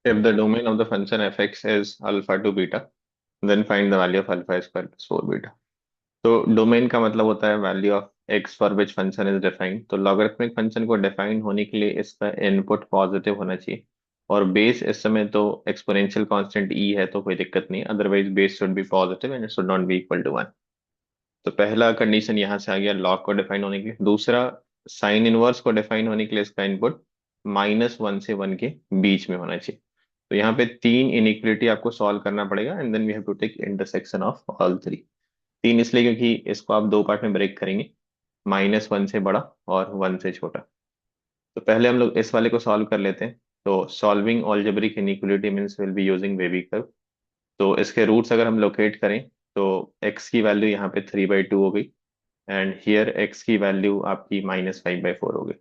If the domain of the function fx is alpha to beta, then find the value of alpha square plus 4 beta. तो domain का मतलब होता है value of x for which function is defined. तो logarithmic function को define होने के लिए इसका इनपुट पॉजिटिव होना चाहिए, और बेस इस समय तो एक्सपोनेंशियल कांस्टेंट ई है, तो कोई दिक्कत नहीं, otherwise base should be positive and it should not be equal to 1। तो पहला कंडीशन यहाँ से आ गया लॉग को डिफाइन होने के लिए। दूसरा, साइन इनवर्स को डिफाइन होने के लिए इसका इनपुट -1 से 1 के बीच में होना चाहिए। तो यहाँ पे तीन इनइक्वलिटी आपको सॉल्व करना पड़ेगा, and then we have to take intersection of all three. तीन इसलिए क्योंकि इसको आप दो पार्ट में ब्रेक करेंगे, -1 से बड़ा और 1 से छोटा। तो पहले हम लोग इस वाले को सॉल्व कर लेते हैं। तो solving algebraic inequality means will be using wavy curve. तो इसके रूट्स अगर हम लोकेट करें, तो x की वैल्यू यहाँ पे 3/2 हो गई, एंड हियर x की वैल्यू आपकी -5/4 हो गई।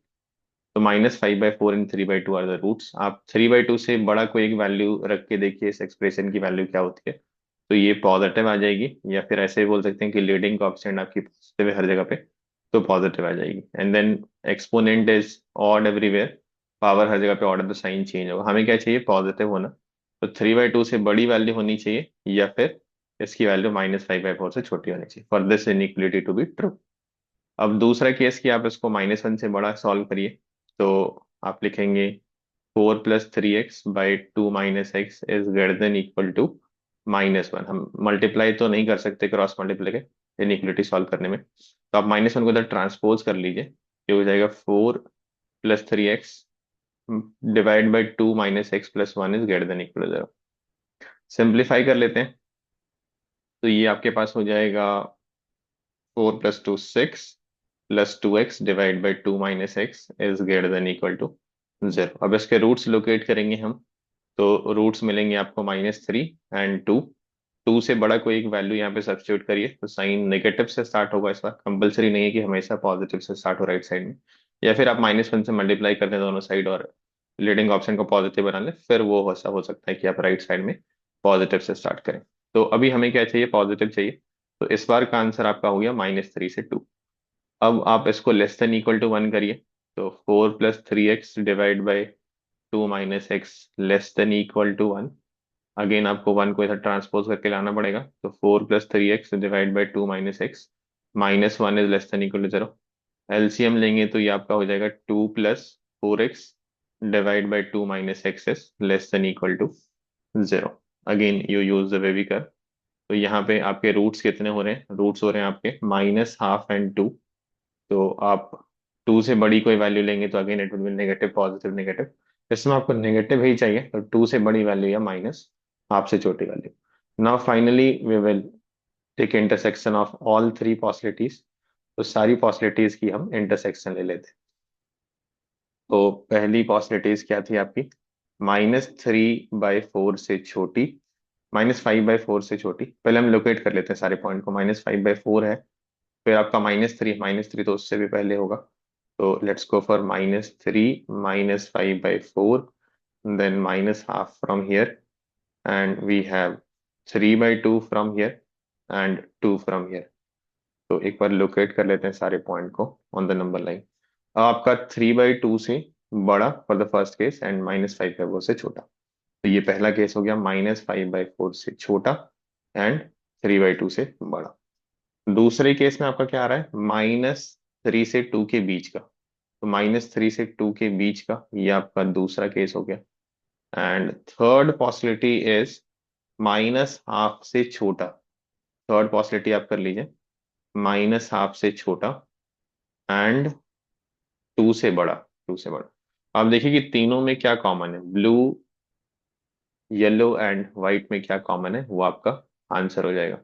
तो -5/4 एंड 3/2 आर द रूट्स। आप 3/2 से बड़ा कोई एक वैल्यू रख के देखिए इस एक्सप्रेशन की वैल्यू क्या होती है। तो ये पॉजिटिव आ जाएगी, या फिर ऐसे भी बोल सकते हैं कि लीडिंग कोएफिशिएंट आपकी पॉजिटिव है हर जगह पे, तो पॉजिटिव आ जाएगी। And then exponent is odd everywhere, power हर जगह पे ऑर्डर, तो साइन चेंज होगा। हमें क्या चाहिए? पॉजिटिव होना। तो 3/2 से बड़ी वैल्यू होनी चाहिए, या फिर इसकी वैल्यू -5/4 से छोटी होनी चाहिए for this inequality to be true. अब दूसरा केस कि आप इसको -1 से बड़ा सॉल्व करिए। तो आप लिखेंगे 4 + 3x/2 - x is greater than equal to -1। हम मल्टीप्लाई तो नहीं कर सकते क्रॉस मल्टीप्लाई के इनइक्वालिटी सॉल्व करने में, तो आप -1 को इधर ट्रांसपोज कर लीजिए। ये हो जाएगा 4 + 3x divide by 2 - x + 1 is greater than equal to 0। Simplify कर लेते हैं, तो ये आपके पास हो जाएगा 4 + 2 6 +2x divide by 2 - x is greater than equal to 0। अब इसके रूट्स लोकेट करेंगे हम। तो रूट्स मिलेंगे आपको -3 एंड 2। टू से बड़ा कोई एक वैल्यू यहाँ पे सब्स्टिट्यूट करिए, तो साइन नेगेटिव से स्टार्ट होगा। इस बार कंपलसरी नहीं है कि हमेशा पॉजिटिव से स्टार्ट हो राइट साइड में, या फिर आप -1 से मल्टीप्लाई कर दें दोनों साइड और लीडिंग ऑप्शन को पॉजिटिव बना लें, फिर वो ऐसा हो सकता है कि आप राइट साइड में पॉजिटिव से स्टार्ट करें। तो अभी हमें क्या चाहिए? पॉजिटिव चाहिए। तो इस बार का आंसर आपका हो गया -3 से 2। अब आप इसको लेस देन इक्वल टू 1 करिए। तो 4 + 3x divide by 2 - x less than equal to 1। Again आपको 1 को इधर ट्रांसपोज करके लाना पड़ेगा। तो 4 + 3x divide by 2 - x -1 is less than equal to 0। LCM लेंगे तो ये आपका हो जाएगा 2 + 4x divide by 2 - x is less than equal to 0। Again you use the wavy curve. तो यहाँ पे आपके रूट्स कितने हो रहे हैं? रूट्स हो रहे हैं आपके -12 एंड 2। तो आप 2 से बड़ी कोई वैल्यू लेंगे तो again it will be negative positive negative. इसमें आपको नेगेटिव ही चाहिए, तो 2 से बड़ी वैल्यू या -12 से छोटी value. Now finally we will take intersection of all three possibilities. तो सारी पॉसिबिलिटीज की हम इंटरसेक्शन ले लेते हैं। तो पहली पॉसिबिलिटीज क्या थी आपकी? -3/4 से छोटी, -5/4 से छोटी। पहले हम लोकेट कर लेते हैं सारे पॉइंट को। -5/4 है, फिर आपका -3 तो उससे भी पहले होगा। तो let's go for -3 -5/4, then -12 from here, and we have 3/2 from here and 2 from here। तो एक बार लोकेट कर लेते हैं सारे पॉइंट को ऑन द नंबर लाइन। अब आपका 3/2 से बड़ा for the first case, and -5/4 से छोटा। तो ये पहला केस हो गया, -5/4 से छोटा एंड 3/2 से बड़ा। दूसरे केस में आपका क्या आ रहा है? -3 से 2 के बीच का। तो -3 से 2 के बीच का ये आपका दूसरा केस हो गया। एंड थर्ड पॉसिबिलिटी इज -12 से छोटा। थर्ड पॉसिबिलिटी आप कर लीजिए, -12 से छोटा एंड 2 से बड़ा। 2 से बड़ा। आप देखिए कि तीनों में क्या कॉमन है? ब्लू, येलो एंड व्हाइट में क्या कॉमन है, वो आपका आंसर हो जाएगा।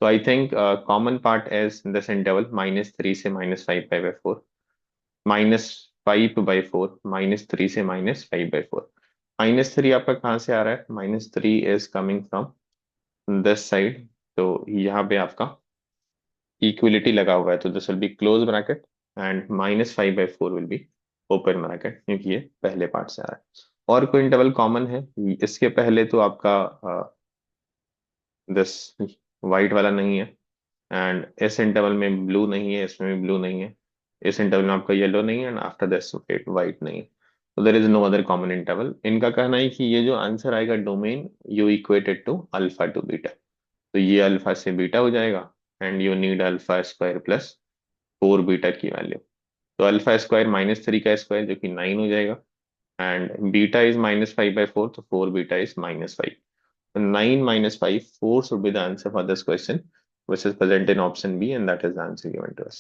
तो I think common part is this interval -3 से -5/4, -5/4, -3 से -5/4। -3 आपका कहाँ से आ रहा है? -3 is coming from this side. तो यहाँ पे आपका इक्विलिटी लगा हुआ है, तो this will be close bracket, and -5/4 will be open bracket, क्योंकि ये पहले पार्ट से आ रहा है। और कोई इंटरवल कॉमन है? इसके पहले तो आपका दिस वाइट वाला नहीं है, एंड इस इंटरवल में ब्लू नहीं है, इसमें भी ब्लू नहीं है, इस इंटरवल में आपका येलो नहीं है, एंड आफ्टर दिस वाइट नहीं है। तो there is no other common interval. इनका कहना है कि ये जो आंसर आएगा domain you equated to alpha to beta, तो ये अल्फा से बीटा हो जाएगा and you need alpha square plus 4 beta की वैल्यू। तो अल्फा स्क्वायर -3 का स्क्वायर जो कि 9 हो जाएगा, एंड बीटा इज -5/4, तो 4 beta is -5। So 9 minus 5, 4 should be the answer for this question, which is present in option B, and that is the answer given to us.